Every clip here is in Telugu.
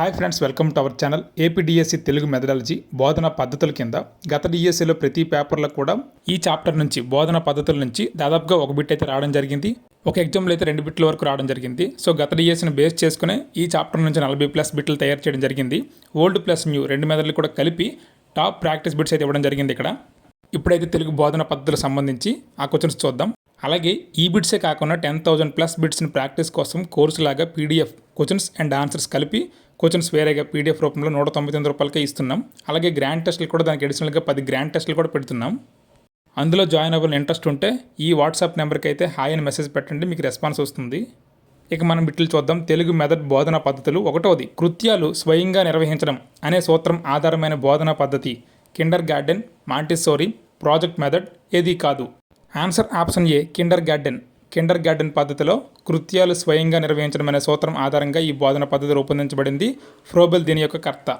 Hi friends, welcome to our channel. APDSC Telugu methodology బోధన పద్ధతుల కింద గత డిఎస్సిలో ప్రతి పేపర్లో కూడా ఈ చాప్టర్ నుంచి బోధన పద్ధతుల నుంచి దాదాపుగా ఒక బిట్ అయితే రావడం జరిగింది. ఒక ఎగ్జామ్లో అయితే 2 బిట్ల వరకు రావడం జరిగింది. సో గత డిఎస్సిని బేస్ చేసుకునే ఈ చాప్టర్ నుంచి 40+ బిట్లు తయారు చేయడం జరిగింది. ఓల్డ్ ప్లస్ న్యూ 2 మెథడ్లు కూడా కలిపి టాప్ ప్రాక్టీస్ బిట్స్ అయితే ఇవ్వడం జరిగింది. ఇప్పుడైతే తెలుగు బోధన పద్ధతులకు సంబంధించి ఆ క్వశ్చన్స్ చూద్దాం. అలాగే ఈ బిట్సే కాకుండా 10,000+ బిట్స్ని ప్రాక్టీస్ కోసం కోర్సు లాగా పీడిఎఫ్ క్వశ్చన్స్ అండ్ ఆన్సర్స్ కలిపి క్వశ్చన్స్ వేరేగా పీడిఎఫ్ రూపంలో 199 రూపాయలకే ఇస్తున్నాం. అలాగే గ్రాండ్ టెస్టులు కూడా దానికి అడిషనల్గా 10 గ్రాండ్ టెస్టులు కూడా పెడుతున్నాం. అందులో జాయిన్ అవ్వాలని ఇంట్రెస్ట్ ఉంటే ఈ వాట్సాప్ నెంబర్కి అయితే హాయ్ అని మెసేజ్ పెట్టండి, మీకు రెస్పాన్స్ వస్తుంది. ఇక మనం బిట్లు చూద్దాం. తెలుగు మెథడ్ బోధనా పద్ధతులు. 1వది, కృత్యాలు స్వయంగా నిర్వహించడం అనే సూత్రం ఆధారమైన బోధనా పద్ధతి. Kinder garden, Montessori, project method ఏదీ కాదు. ఆన్సర్ ఆప్షన్ ఏ, కిండర్ గార్డెన్. కిండర్ గార్డెన్ పద్ధతిలో కృత్యాలు స్వయంగా నిర్వహించడం అనే సూత్రం ఆధారంగా ఈ బోధన పద్ధతి రూపొందించబడింది. ఫ్రోబెల్ దీని యొక్క కర్త.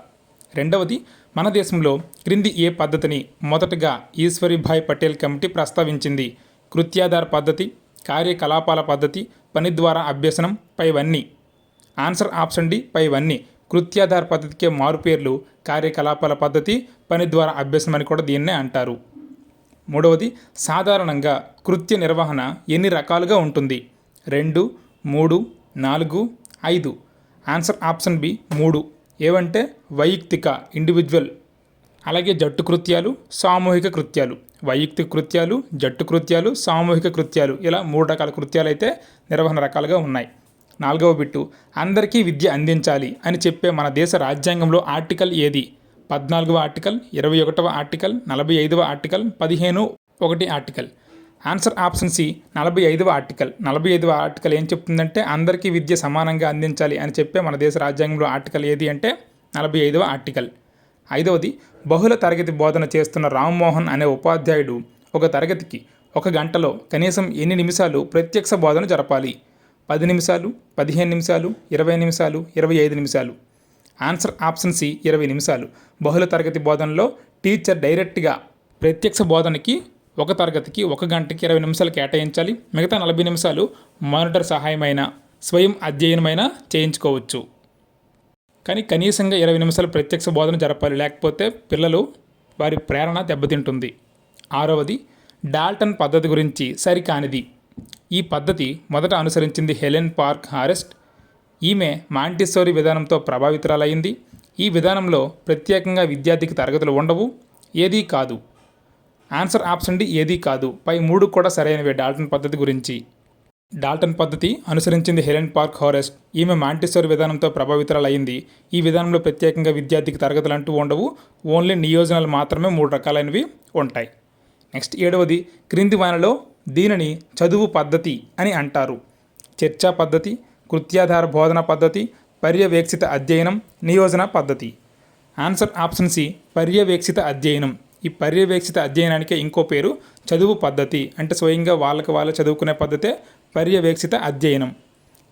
2వది, మన దేశంలో క్రింది ఏ పద్ధతిని మొదటగా ఈశ్వరీభాయ్ పటేల్ కమిటీ ప్రస్తావించింది? కృత్యాధార పద్ధతి, కార్యకలాపాల పద్ధతి, పని ద్వారా అభ్యసనం, పైవన్నీ. ఆన్సర్ ఆప్షన్ డి, పైవన్నీ. కృత్యాధార పద్ధతికే మారుపేర్లు కార్యకలాపాల పద్ధతి, పని ద్వారా అభ్యసనం అని కూడా దీన్నే అంటారు. 3వది, సాధారణంగా కృత్య నిర్వహణ ఎన్ని రకాలుగా ఉంటుంది? 2, 3, 4, 5. Answer option B, 3. ఏవంటే వైయక్తిక, ఇండివిజువల్, అలాగే జట్టు కృత్యాలు, సామూహిక కృత్యాలు. వైయక్తిక కృత్యాలు, జట్టు కృత్యాలు, సామూహిక కృత్యాలు, ఇలా 3 రకాల కృత్యాలు అయితే నిర్వహణ రకాలుగా ఉన్నాయి. 4వ బిట్టు, అందరికీ విద్య అందించాలి అని చెప్పే మన దేశ రాజ్యాంగంలో ఆర్టికల్ ఏది? 14వ ఆర్టికల్, 21వ ఆర్టికల్, 45వ article, 15(1) article. Answer option C, 45వ ఆర్టికల్. 45వ ఆర్టికల్ ఏం చెప్తుందంటే అందరికీ విద్య సమానంగా అందించాలి అని చెప్పే మన దేశ రాజ్యాంగంలో ఆర్టికల్ ఏది అంటే 45వ ఆర్టికల్. 5వది, బహుళ తరగతి బోధన చేస్తున్న రామ్మోహన్ అనే ఉపాధ్యాయుడు ఒక తరగతికి 1 గంటలో కనీసం ఎన్ని నిమిషాలు ప్రత్యక్ష బోధన జరపాలి? 10 నిమిషాలు, 15 నిమిషాలు, 20 నిమిషాలు, 25 నిమిషాలు. ఆన్సర్ ఆప్షన్ సి, 20 నిమిషాలు. బహుళ తరగతి బోధనలో టీచర్ డైరెక్ట్గా ప్రత్యక్ష బోధనకి ఒక తరగతికి 1 గంటకి 20 నిమిషాలు కేటాయించాలి. మిగతా 40 నిమిషాలు మానిటర్ సహాయమైన స్వయం అధ్యయనమైన చేయించుకోవచ్చు. కానీ కనీసంగా 20 నిమిషాలు ప్రత్యక్ష బోధన జరపాలి, లేకపోతే పిల్లలు వారి ప్రేరణ దెబ్బతింటుంది. 6వది, డాల్టన్ పద్ధతి గురించి సరికానిది. ఈ పద్ధతి మొదట అనుసరించింది హెలెన్ పార్క్ హారెస్ట్. ఈమె మాంటిస్సోరీ విధానంతో ప్రభావితురాలైంది. ఈ విధానంలో ప్రత్యేకంగా విద్యార్థికి తరగతులు ఉండవు. ఏదీ కాదు. ఆన్సర్ ఆప్షన్ డి, ఏదీ కాదు. పై 3 కూడా సరైనవే డాల్టన్ పద్ధతి గురించి. డాల్టన్ పద్ధతి అనుసరించింది హెలెన్ పార్క్ హారెస్ట్. ఈమె మాంటిస్సోరీ విధానంతో ప్రభావితురాలైంది. ఈ విధానంలో ప్రత్యేకంగా విద్యార్థికి తరగతులు అంటూ ఉండవు. ఓన్లీ నియోజనాలు మాత్రమే 3 రకాలైనవి ఉంటాయి. నెక్స్ట్ 7వది, క్రింది వానిలో దీనిని చదువు పద్ధతి అని అంటారు? చర్చా పద్ధతి, కృత్యాధార బోధన పద్ధతి, పర్యవేక్షిత అధ్యయనం, నియోజన పద్ధతి. ఆన్సర్ ఆప్షన్ సి, పర్యవేక్షిత అధ్యయనం. ఈ పర్యవేక్షిత అధ్యయనానికే ఇంకో పేరు చదువు పద్ధతి. అంటే స్వయంగా వాళ్ళకి వాళ్ళు చదువుకునే పద్ధతే పర్యవేక్షిత అధ్యయనం.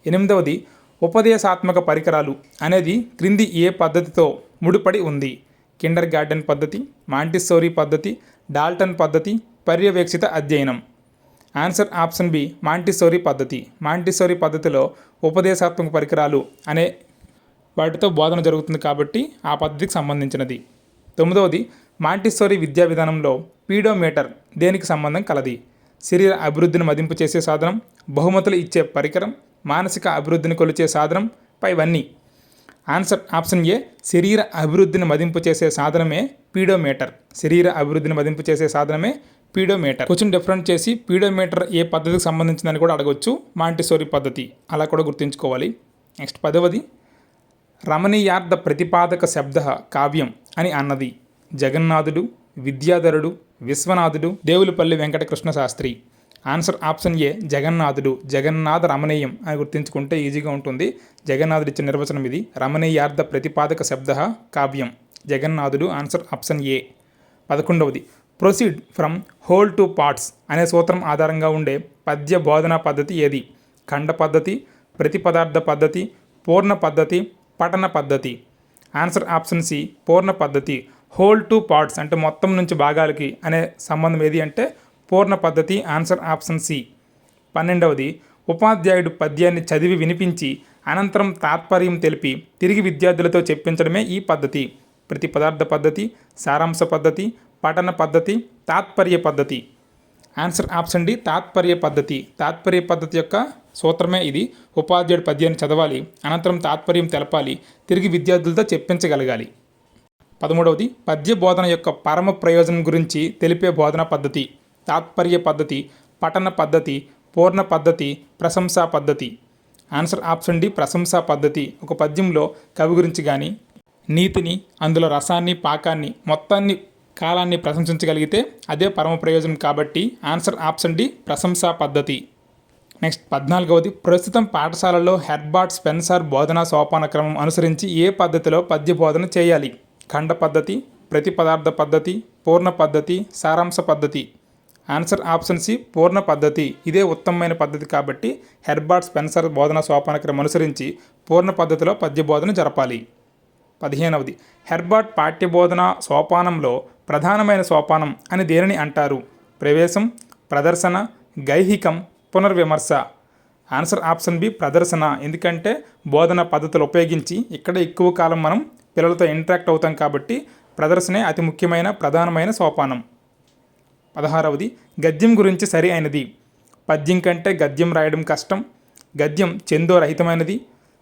8వది, ఉపదేశాత్మక పరికరాలు అనేది క్రింది ఏ పద్ధతితో ముడిపడి ఉంది? కిండర్ గార్డెన్ పద్ధతి, మాంటిస్సోరీ పద్ధతి, డాల్టన్ పద్ధతి, పర్యవేక్షిత అధ్యయనం. ఆన్సర్ ఆప్షన్ బి, మాంటిస్సోరీ పద్ధతి. మాంటిస్సోరీ పద్ధతిలో ఉపదేశాత్మక పరికరాలు అనే వాటితో బోధన జరుగుతుంది కాబట్టి ఆ పద్ధతికి సంబంధించినది. 9వది, మాంటిస్సోరీ విద్యా విధానంలో పీడోమీటర్ దేనికి సంబంధం కలది? శరీర అభివృద్ధిని మదింపు చేసే సాధనం, బహుమతులు ఇచ్చే పరికరం, మానసిక అభివృద్ధిని కొలిచే సాధనం, పైవన్నీ. ఆన్సర్ ఆప్షన్ ఏ, శరీర అభివృద్ధిని మదింపు చేసే సాధనమే పీడోమీటర్. శరీర అభివృద్ధిని మదింపు చేసే సాధనమే పీడోమీటర్. క్వశ్చన్ డిఫరెంట్ చేసి పీడోమీటర్ ఏ పద్ధతికి సంబంధించిందని కూడా అడగవచ్చు. మాంటిస్సోరీ పద్ధతి అలా కూడా గుర్తుంచుకోవాలి. నెక్స్ట్ 10వది, రమణీయార్థ ప్రతిపాదక శబ్ద కావ్యం అని అన్నది జగన్నాథుడు, విద్యాధరుడు, విశ్వనాథుడు, Devulapalli Venkatakrishna Sastri. Answer option A, జగన్నాథుడు. జగన్నాథ రమణీయం అని గుర్తుంచుకుంటే ఈజీగా ఉంటుంది. జగన్నాథుడు ఇచ్చిన నిర్వచనం ఇది. రమణీయార్థ ప్రతిపాదక శబ్ద కావ్యం, జగన్నాథుడు. Answer option A. 11వది, proceed from whole to parts అనే సూత్రం ఆధారంగా ఉండే పద్య బోధనా పద్ధతి ఏది? ఖండ పద్ధతి, ప్రతిపదార్థ పద్ధతి, పూర్ణ పద్ధతి, పఠన పద్ధతి. ఆన్సర్ ఆప్షన్ సి, పూర్ణ పద్ధతి. హోల్ టు పార్ట్స్ అంటే మొత్తం నుంచి భాగాలకి అనే సంబంధం ఏది అంటే పూర్ణ పద్ధతి. Answer option C. 12వది, ఉపాధ్యాయుడు పద్యాన్ని చదివి వినిపించి అనంతరం తాత్పర్యం తెలిపి తిరిగి విద్యార్థులతో చెప్పించడమే ఈ పద్ధతి. ప్రతి పదార్థ పద్ధతి, సారాంశ పద్ధతి, పఠన పద్ధతి, తాత్పర్య పద్ధతి. ఆన్సర్ ఆప్షన్ డి తాత్పర్య పద్ధతి. తాత్పర్య పద్ధతి యొక్క సూత్రమే ఇది. ఉపాధ్యాయుడు పద్యాన్ని చదవాలి, అనంతరం తాత్పర్యం తెలపాలి, తిరిగి విద్యార్థులతో చెప్పించగలగాలి. 13వది పద్య బోధన యొక్క పరమ ప్రయోజనం గురించి తెలిపే బోధనా పద్ధతి. తాత్పర్య పద్ధతి, పఠన పద్ధతి, పూర్ణ పద్ధతి, ప్రశంసా పద్ధతి. ఆన్సర్ ఆప్షన్ డి ప్రశంసా పద్ధతి. ఒక పద్యంలో కవి గురించి కానీ, నీతిని, అందులో రసాన్ని, పాకాన్ని, మొత్తాన్ని, కాలాన్ని ప్రశంసించగలిగితే అదే పరమ ప్రయోజనం కాబట్టి ఆన్సర్ ఆప్షన్ డి ప్రశంసా పద్ధతి. నెక్స్ట్ 14వది ప్రస్తుతం పాఠశాలలో హెర్బర్ట్ స్పెన్సర్ బోధనా సోపాన క్రమం అనుసరించి ఏ పద్ధతిలో పద్య బోధన చేయాలి? ఖండ పద్ధతి, ప్రతి పదార్థ పద్ధతి, పూర్ణ పద్ధతి, సారాంశ పద్ధతి. ఆన్సర్ ఆప్షన్ సి పూర్ణ పద్ధతి. ఇదే ఉత్తమమైన పద్ధతి కాబట్టి హెర్బర్ట్ స్పెన్సర్ బోధనా సోపాన క్రమం అనుసరించి పూర్ణ పద్ధతిలో పద్య బోధన జరపాలి. 15వది హెర్బర్ట్ పాఠ్యబోధన సోపానంలో ప్రధానమైన సోపానం అని దేనిని అంటారు? ప్రవేశం, ప్రదర్శన, గైహికం, పునర్విమర్శ. ఆన్సర్ ఆప్షన్ బి ప్రదర్శన. ఎందుకంటే బోధన పద్ధతులు ఉపయోగించి ఇక్కడ ఎక్కువ కాలం మనం పిల్లలతో ఇంటరాక్ట్ అవుతాం కాబట్టి ప్రదర్శనే అతి ముఖ్యమైన ప్రధానమైన సోపానం. 16వది గద్యం గురించి సరి అయినది. పద్యం కంటే గద్యం రాయడం కష్టం. గద్యం ఛందోరహితమైనది.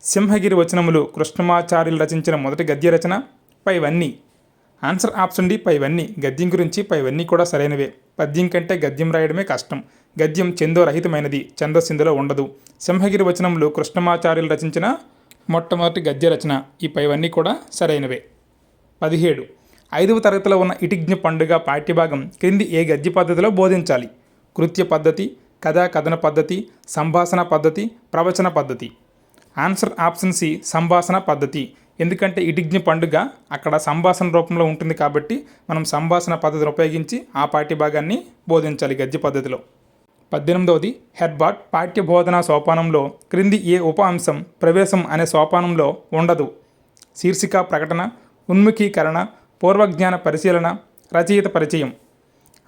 సింహగిరి వచనములు కృష్ణమాచార్యులు రచించిన మొదటి గద్య రచన. పైవన్నీ. ఆన్సర్ ఆప్షన్ డి పైవన్నీ. గద్యం గురించి పైవన్నీ కూడా సరైనవే. పద్యం కంటే గద్యం రాయడమే కష్టం. గద్యం ఛందోరహితమైనది, ఛందస్సిందులో ఉండదు. సింహగిరి వచనములు కృష్ణమాచార్యులు రచించిన మొట్టమొదటి గద్య రచన. ఈ పైవన్నీ కూడా సరైనవే. 17 5వ తరగతిలో ఉన్న ఇటిజ్ఞ పండుగ పాఠ్యభాగం క్రింది ఏ గద్య పద్ధతిలో బోధించాలి? కృత్య పద్ధతి, కథా కథన పద్ధతి, సంభాషణ పద్ధతి, ప్రవచన పద్ధతి. ఆన్సర్ ఆప్షన్ సి సంభాషణ పద్ధతి. ఎందుకంటే ఇటిజ్ఞ పండుగ అక్కడ సంభాషణ రూపంలో ఉంటుంది కాబట్టి మనం సంభాషణ పద్ధతిని ఉపయోగించి ఆ పాఠ్యభాగాన్ని బోధించాలి గద్య పద్ధతిలో. 18వది హెర్బర్ట్ పాఠ్య బోధనా సోపానంలో క్రింది ఏ ఉప అంశం ప్రవేశం అనే సోపానంలో ఉండదు? శీర్షిక ప్రకటన, ఉన్ముఖీకరణ, పూర్వజ్ఞాన పరిశీలన, రచయిత పరిచయం.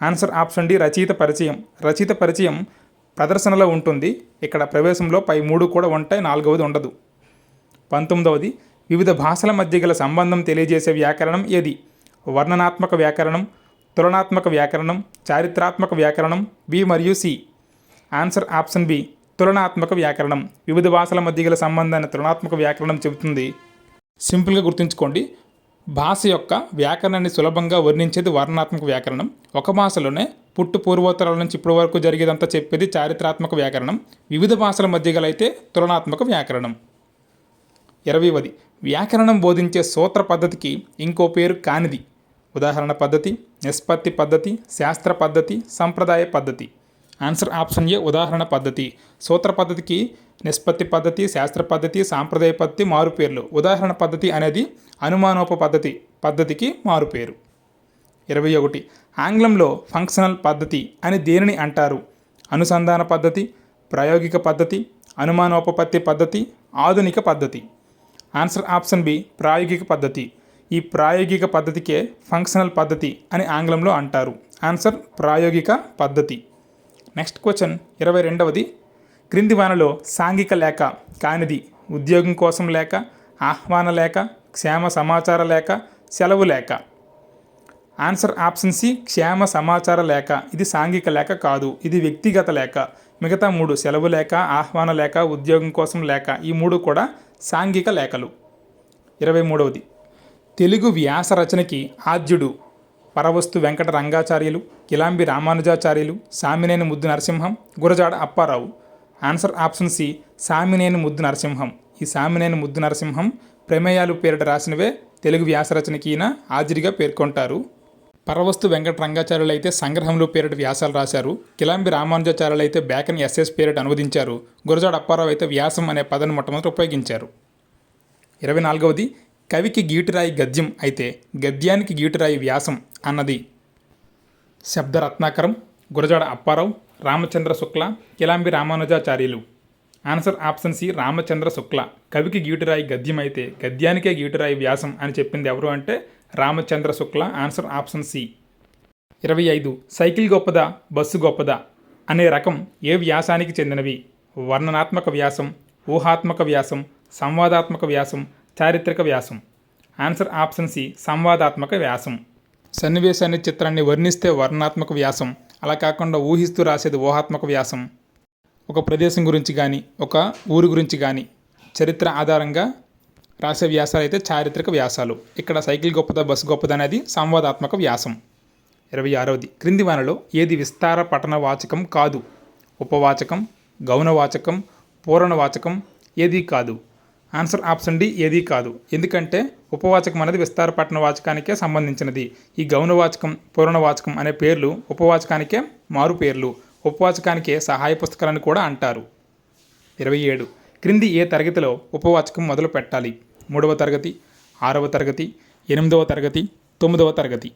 ఆన్సర్ ఆప్షన్ డి రచయిత పరిచయం. రచయిత పరిచయం ప్రదర్శనలో ఉంటుంది. ఇక్కడ ప్రవేశంలో పై 3 కూడా ఉంటాయి, 4వది ఉండదు. 19వది వివిధ భాషల మధ్య గల సంబంధం తెలియజేసే వ్యాకరణం ఏది? వర్ణనాత్మక వ్యాకరణం, తులనాత్మక వ్యాకరణం, చారిత్రాత్మక వ్యాకరణం, బి మరియు సి. ఆన్సర్ ఆప్షన్ బి తులనాత్మక వ్యాకరణం. వివిధ భాషల మధ్య గల సంబంధాన్ని తులనాత్మక వ్యాకరణం చెబుతుంది. సింపుల్గా గుర్తుంచుకోండి, భాష యొక్క వ్యాకరణాన్ని సులభంగా వర్ణించేది వర్ణనాత్మక వ్యాకరణం. ఒక భాషలోనే పుట్టు పూర్వోత్తరాల నుంచి ఇప్పటి వరకు జరిగేదంతా చెప్పేది చారిత్రాత్మక వ్యాకరణం. వివిధ భాషల మధ్య గల అయితే తులనాత్మక వ్యాకరణం. 20వది వ్యాకరణం బోధించే సూత్ర పద్ధతికి ఇంకో పేరు కానిది. ఉదాహరణ పద్ధతి, నిష్పత్తి పద్ధతి, శాస్త్ర పద్ధతి, సంప్రదాయ పద్ధతి. ఆన్సర్ ఆప్షన్ ఏ ఉదాహరణ పద్ధతి. సూత్ర పద్ధతికి నిష్పత్తి పద్ధతి, శాస్త్ర పద్ధతి, సాంప్రదాయ పద్ధతి మారుపేర్లు. ఉదాహరణ పద్ధతి అనేది అనుమానోప పద్ధతికి మారుపేరు. 21 ఆంగ్లంలో ఫంక్షనల్ పద్ధతి అని దేనిని అంటారు? అనుసంధాన పద్ధతి, ప్రాయోగిక పద్ధతి, అనుమానోపపత్తి పద్ధతి, ఆధునిక పద్ధతి. ఆన్సర్ ఆప్షన్ బి ప్రాయోగిక పద్ధతి. ఈ ప్రాయోగిక పద్ధతికే ఫంక్షనల్ పద్ధతి అని ఆంగ్లంలో అంటారు. ఆన్సర్ ప్రాయోగిక పద్ధతి. నెక్స్ట్ క్వశ్చన్ 22వది క్రింది వానలో సాంఘిక లేఖ కానిది? ఉద్యోగం కోసం లేఖ, ఆహ్వాన లేఖ, క్షేమ సమాచార లేఖ, సెలవు లేఖ. ఆన్సర్ ఆప్షన్ సి క్షేమ సమాచార లేఖ. ఇది సాంఘిక లేఖ కాదు, ఇది వ్యక్తిగత లేఖ. మిగతా 3 సెలవు లేఖ, ఆహ్వాన లేఖ, ఉద్యోగం కోసం లేఖ, ఈ 3 కూడా సాంఘిక లేఖలు. 23వది తెలుగు వ్యాస రచనకి ఆద్యుడు Paravastu Venkata Rangacharyulu, Kilambi Ramanujacharyulu, Samineni Muddu Narasimham, Gurajada Apparao. Answer option C Samineni Muddu Narasimham. ఈ సామినేని ముద్దు నరసింహం ప్రమేయాలు పేరిట రాసినవే తెలుగు వ్యాస రచనకి ఈయన ఆద్యుడిగా పేర్కొంటారు. పరవస్తు వెంకట రంగాచార్యులు అయితే సంగ్రహంలో పేరిట వ్యాసాలు రాశారు. కిలాంబి రామానుజాచార్యులు అయితే బ్యాకన్ ఎస్ఎస్ పేరిట అనువదించారు. గురజాడ అప్పారావు అయితే వ్యాసం అనే పదాన్ని మొట్టమొదటి ఉపయోగించారు. 24వది కవికి గీటురాయి గద్యం అయితే గద్యానికి గీటురాయి వ్యాసం అన్నది శబ్దరత్నాకరం, గురజాడ అప్పారావు, రామచంద్ర శుక్ల, కిలాంబి రామానుజాచార్యులు. ఆన్సర్ ఆప్షన్ సి రామచంద్ర శుక్ల. కవికి గీటురాయి గద్యం అయితే గద్యానికే గీటురాయి వ్యాసం అని చెప్పింది ఎవరు అంటే Ramachandra Shukla. Answer option C. 25 cycle గొప్పదా బస్సు గొప్పదా అనే రకం ఏ వ్యాసానికి చెందినవి? వర్ణనాత్మక వ్యాసం, ఊహాత్మక వ్యాసం, సంవాదాత్మక వ్యాసం, చారిత్రక వ్యాసం. ఆన్సర్ ఆప్షన్ సి సంవాదాత్మక వ్యాసం. సన్నివేశాన్ని చిత్రాన్ని వర్ణిస్తే వర్ణనాత్మక వ్యాసం, అలా కాకుండా ఊహిస్తూ రాసేది ఊహాత్మక వ్యాసం. ఒక ప్రదేశం గురించి కానీ ఒక ఊరు గురించి కానీ చరిత్ర ఆధారంగా రాసే వ్యాసాలు అయితే చారిత్రక వ్యాసాలు. ఇక్కడ సైకిల్ గొప్పదా బస్సు గొప్పదా అనేది సంవాదాత్మక వ్యాసం. 26వది, క్రింది వానలో ఏది విస్తార పఠన వాచకం కాదు? ఉపవాచకం, గౌణవాచకం, పూరణవాచకం, ఏదీ కాదు. ఆన్సర్ ఆప్షన్ డి ఏదీ కాదు. ఎందుకంటే ఉపవాచకం అనేది విస్తార పఠన వాచకానికే సంబంధించినది. ఈ గౌణవాచకం, పూరణవాచకం అనే పేర్లు ఉపవాచకానికే మారు పేర్లు. ఉపవాచకానికే సహాయ పుస్తకాలను కూడా అంటారు. 27, క్రింది ఏ తరగతిలో ఉపవాచకం మొదలు పెట్టాలి? 3వ తరగతి, 6వ తరగతి, 8వ తరగతి, 9వ తరగతి.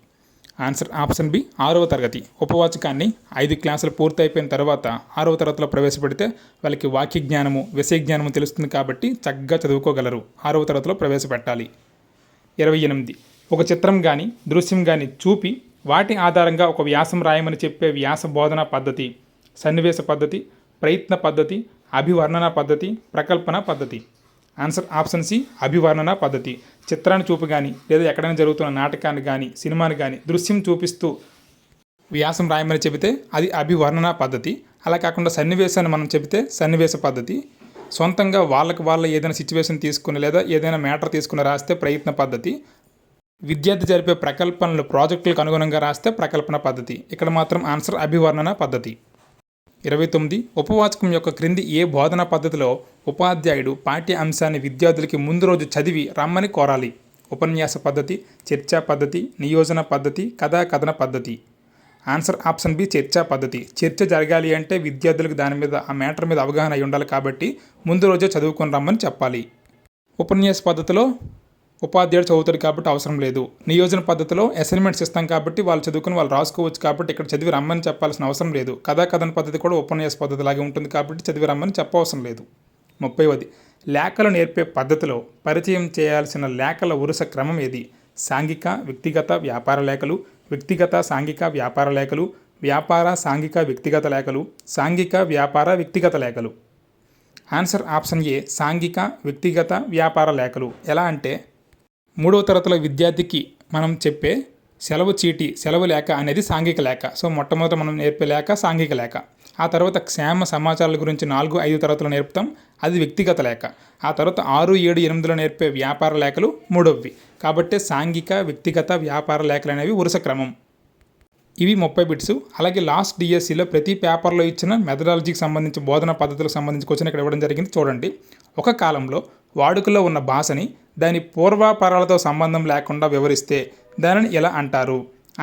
ఆన్సర్ ఆప్షన్ బి 6వ తరగతి. ఉపవాచకాన్ని 5 క్లాసులు పూర్తయిపోయిన తర్వాత 6వ తరగతిలో ప్రవేశపెడితే వాళ్ళకి వాక్య జ్ఞానము, విషయ జ్ఞానము తెలుస్తుంది కాబట్టి చక్కగా చదువుకోగలరు. 6వ తరగతిలో ప్రవేశపెట్టాలి. 28, ఒక చిత్రం కానీ దృశ్యం కానీ చూపి వాటి ఆధారంగా ఒక వ్యాసం రాయమని చెప్పే వ్యాస బోధనా పద్ధతి సన్నివేశ పద్ధతి, ప్రయత్న పద్ధతి, అభివర్ణన పద్ధతి, ప్రకల్పన పద్ధతి. ఆన్సర్ ఆప్షన్ సి అభివర్ణన పద్ధతి. చిత్రాన్ని చూపు కానీ లేదా ఎక్కడైనా జరుగుతున్న నాటకాన్ని కానీ సినిమాని కానీ దృశ్యం చూపిస్తూ వ్యాసం రాయమని చెబితే అది అభివర్ణన పద్ధతి. అలా కాకుండా సన్నివేశాన్ని మనం చెబితే సన్నివేశ పద్ధతి. సొంతంగా వాళ్ళ ఏదైనా సిచ్యువేషన్ తీసుకుని లేదా ఏదైనా మ్యాటర్ తీసుకుని రాస్తే ప్రయత్న పద్ధతి. విద్యార్థి జరిపే ప్రకల్పనలు ప్రాజెక్టులకు అనుగుణంగా రాస్తే ప్రకల్పన పద్ధతి. ఇక్కడ మాత్రం ఆన్సర్ అభివర్ణన పద్ధతి. 29, ఉపవాచకం యొక్క క్రింది ఏ బోధనా పద్ధతిలో ఉపాధ్యాయుడు పాఠ్య అంశాన్ని విద్యార్థులకి ముందు రోజు చదివి రమ్మని కోరాలి? ఉపన్యాస పద్ధతి, చర్చా పద్ధతి, నియోజన పద్ధతి, కథన పద్ధతి. ఆన్సర్ ఆప్షన్ బి చర్చా పద్ధతి. చర్చ జరగాలి అంటే విద్యార్థులకు దాని మీద ఆ మ్యాటర్ మీద అవగాహన అయి ఉండాలి కాబట్టి ముందు రోజే చదువుకొని రమ్మని చెప్పాలి. ఉపన్యాస పద్ధతిలో ఉపాధ్యాయుడు చదువుతాడు కాబట్టి అవసరం లేదు. నియోజన పద్ధతిలో అసైన్మెంట్స్ ఇస్తాం కాబట్టి వాళ్ళు చదువుకుని వాళ్ళు రాసుకోవచ్చు కాబట్టి ఇక్కడ చదివి రమ్మని చెప్పాల్సిన అవసరం లేదు. కథన పద్ధతి కూడా ఉపన్యాస పద్ధతి లాగే ఉంటుంది కాబట్టి చదివి రమ్మని చెప్పవసరం లేదు. 30వది, లేఖలు నేర్పే పద్ధతిలో పరిచయం చేయాల్సిన లేఖల వరుస క్రమం ఏది? సాంఘిక, వ్యక్తిగత, వ్యాపార లేఖలు, వ్యక్తిగత, సాంఘిక, వ్యాపార లేఖలు, వ్యాపార, సాంఘిక, వ్యక్తిగత లేఖలు, సాంఘిక, వ్యాపార, వ్యక్తిగత లేఖలు. ఆన్సర్ ఆప్షన్ ఏ సాంఘిక, వ్యక్తిగత, వ్యాపార లేఖలు. ఎలా అంటే 3వ తరగతిలో విద్యార్థికి మనం చెప్పే సెలవు చీటీ, సెలవు లేఖ అనేది సాంఘిక లేఖ. సో మొట్టమొదట మనం నేర్పే లేఖ సాంఘిక లేఖ. ఆ తర్వాత క్షేమ సమాచారాల గురించి 4, 5 తరగతులు నేర్పుతాం, అది వ్యక్తిగత లేఖ. ఆ తర్వాత 6, 7, 8లో నేర్పే వ్యాపార లేఖలు మూడవవి. కాబట్టి సాంఘిక, వ్యక్తిగత, వ్యాపార లేఖలు అనేవి వరుస క్రమం. ఇవి 30 బిట్స్. అలాగే లాస్ట్ డిఎస్సిలో ప్రతి పేపర్లో ఇచ్చిన మెథడాలజీకి సంబంధించి బోధనా పద్ధతులకు సంబంధించి క్వశ్చన్ ఇక్కడ ఇవ్వడం జరిగింది. చూడండి, ఒక కాలంలో వాడుకలో ఉన్న భాషని దాని పూర్వాపరాలతో సంబంధం లేకుండా వివరిస్తే దానిని ఎలా అంటారు?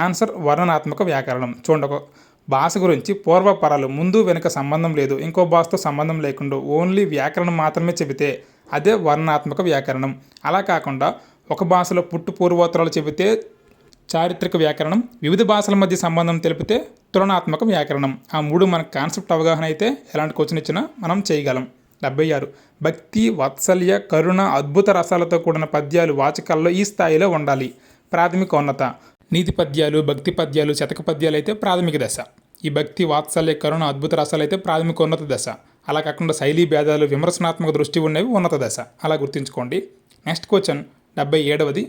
ఆన్సర్ వర్ణనాత్మక వ్యాకరణం. చూడండి, ఒక భాష గురించి పూర్వపరాలు ముందు వెనుక సంబంధం లేదు, ఇంకో భాషతో సంబంధం లేకుండా ఓన్లీ వ్యాకరణం మాత్రమే చెబితే అదే వర్ణనాత్మక వ్యాకరణం. అలా కాకుండా ఒక భాషలో పుట్టు పూర్వోత్తరాలు చెబితే చారిత్రక వ్యాకరణం, వివిధ భాషల మధ్య సంబంధం తెలిపితే తులనాత్మక వ్యాకరణం. ఆ మూడు మనకు కాన్సెప్ట్ అవగాహన అయితే ఎలాంటి క్వశ్చన్ ఇచ్చినా మనం చేయగలం. 76, భక్తి, వాత్సల్య, కరుణ, అద్భుత రసాలతో కూడిన పద్యాలు వాచకాల్లో ఈ స్థాయిలో ఉండాలి. ప్రాథమికోన్నత. నీతి పద్యాలు, భక్తి పద్యాలు, శతక పద్యాలు అయితే ప్రాథమిక దశ. ఈ భక్తి, వాత్సల్య, కరుణ, అద్భుత రసాలు అయితే ప్రాథమికోన్నత దశ. అలా కాకుండా శైలీ భేదాలు, విమర్శనాత్మక దృష్టి ఉన్నవి ఉన్నత దశ. అలా గుర్తుంచుకోండి. Next question 77,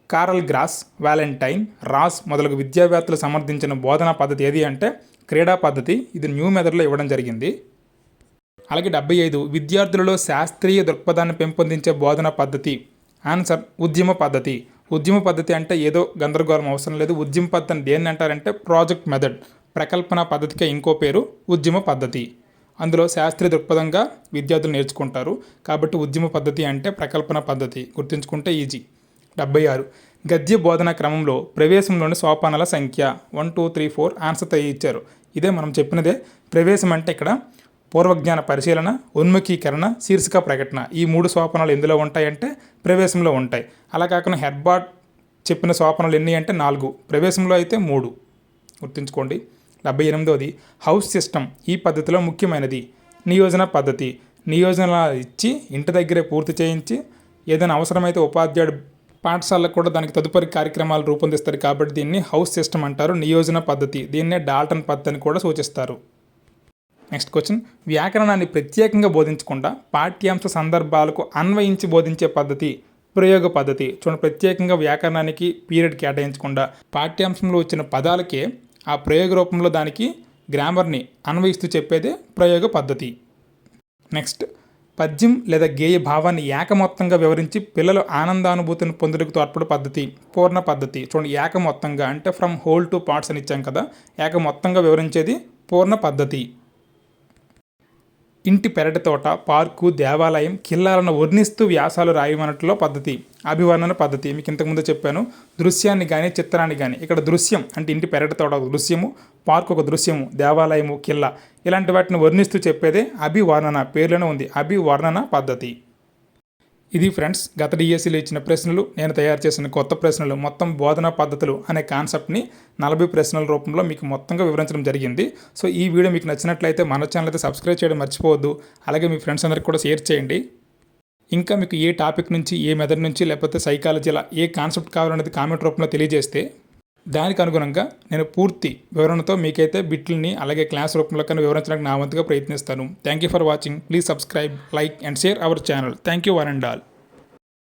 Karl Groos, Valentine, Ross మొదలగు విద్యావేత్తలు సమర్థించిన బోధనా పద్ధతి ఏది అంటే క్రీడా పద్ధతి. ఇది న్యూ మెథడ్లో ఇవ్వడం జరిగింది. అలాగే 75, విద్యార్థులలో శాస్త్రీయ దృక్పథాన్ని పెంపొందించే బోధనా పద్ధతి. ఆన్సర్ ఉద్యమ పద్ధతి. ఉద్యమ పద్ధతి అంటే ఏదో గందరగోళం అవసరం లేదు. ఉద్యమ పద్ధతిని దేన్ని అంటారంటే ప్రాజెక్ట్ మెథడ్. ప్రకల్పన పద్ధతికే ఇంకో పేరు ఉద్యమ పద్ధతి. అందులో శాస్త్రీయ దృక్పథంగా విద్యార్థులు నేర్చుకుంటారు కాబట్టి ఉద్యమ పద్ధతి అంటే ప్రకల్పన పద్ధతి. గుర్తుంచుకుంటే ఈజీ. 76, గద్య బోధన క్రమంలో ప్రవేశంలోని సోపానాల సంఖ్య 1, 2, 3, 4 ఆన్సర్ ఇచ్చారు. ఇదే మనం చెప్పినదే. ప్రవేశం అంటే ఇక్కడ పూర్వజ్ఞాన పరిశీలన, ఉన్ముఖీకరణ, శీర్షిక ప్రకటన. ఈ 3 సోపానాలు ఎందులో ఉంటాయంటే ప్రవేశంలో ఉంటాయి. అలా కాకుండా హెర్బార్ట్ చెప్పిన సోపానాలు ఎన్ని అంటే 4, ప్రవేశంలో అయితే 3. గుర్తుంచుకోండి. 78, హౌస్ సిస్టమ్ ఈ పద్ధతిలో ముఖ్యమైనది. నియోజన పద్ధతి. నియోజన ఇచ్చి ఇంటి దగ్గరే పూర్తి చేయించి ఏదైనా అవసరమైతే ఉపాధ్యాయుడు పాఠశాలకు కూడా దానికి తదుపరి కార్యక్రమాలు రూపొందిస్తారు కాబట్టి దీన్ని హౌస్ సిస్టమ్ అంటారు. నియోజన పద్ధతి. దీన్నే డాల్టన్ పద్ధతి అని కూడా సూచిస్తారు. నెక్స్ట్ క్వశ్చన్, వ్యాకరణాన్ని ప్రత్యేకంగా బోధించకుండా పాఠ్యాంశ సందర్భాలకు అన్వయించి బోధించే పద్ధతి ప్రయోగ పద్ధతి. చూడండి, ప్రత్యేకంగా వ్యాకరణానికి పీరియడ్ కేటాయించకుండా పాఠ్యాంశంలో వచ్చిన పదాలకే ఆ ప్రయోగ రూపంలో దానికి గ్రామర్ని అన్వయిస్తూ చెప్పేదే ప్రయోగ పద్ధతి. నెక్స్ట్, పద్యం లేదా గేయ భావాన్ని ఏకమొత్తంగా వివరించి పిల్లలు ఆనందానుభూతిని పొందుటకు తోడ్పడే పద్ధతి పూర్ణ పద్ధతి. చూడండి, ఏకమొత్తంగా అంటే ఫ్రమ్ హోల్ టు పార్ట్స్ అని ఇచ్చాం కదా, ఏకమొత్తంగా వివరించేది పూర్ణ పద్ధతి. ఇంటి పెరటి తోట, పార్కు, దేవాలయం, కిల్లాలను వర్ణిస్తూ వ్యాసాలు రాయమన్నట్లో పద్ధతి అభివర్ణన పద్ధతి. మీకు ఇంతకుముందు చెప్పాను, దృశ్యాన్ని కానీ చిత్రాన్ని కానీ. ఇక్కడ దృశ్యం అంటే ఇంటి పెరటి తోట ఒక దృశ్యము, పార్కు ఒక దృశ్యము, దేవాలయము, కిల్లా ఇలాంటి వాటిని వర్ణిస్తూ చెప్పేదే అభివర్ణన. పేర్లోనే ఉంది అభివర్ణన పద్ధతి. ఇది ఫ్రెండ్స్, గత డిఎస్సిలో ఇచ్చిన ప్రశ్నలు, నేను తయారు చేసిన కొత్త ప్రశ్నలు, మొత్తం బోధనా పద్ధతులు అనే కాన్సెప్ట్ని 40 ప్రశ్నల రూపంలో మీకు మొత్తంగా వివరించడం జరిగింది. సో ఈ వీడియో మీకు నచ్చినట్లయితే మన ఛానల్ అయితే సబ్స్క్రైబ్ చేయడం మర్చిపోవద్దు. అలాగే మీ ఫ్రెండ్స్ అందరికి కూడా షేర్ చేయండి. ఇంకా మీకు ఏ టాపిక్ నుంచి, ఏ మెథడ్ నుంచి, లేకపోతే సైకాలజీలా ఏ కాన్సెప్ట్ కావాలనేది కామెంట్ రూపంలో తెలియజేస్తే దానికి అనుగుణంగా నేను పూర్తి వివరణతో మీకైతే బిట్లని అలాగే క్లాస్ రూపంలో కన్నా వివరించడానికి నా వంతుగా ప్రయత్నిస్తాను. Thank you for watching. Please subscribe, like and share our channel. Thank you one and all.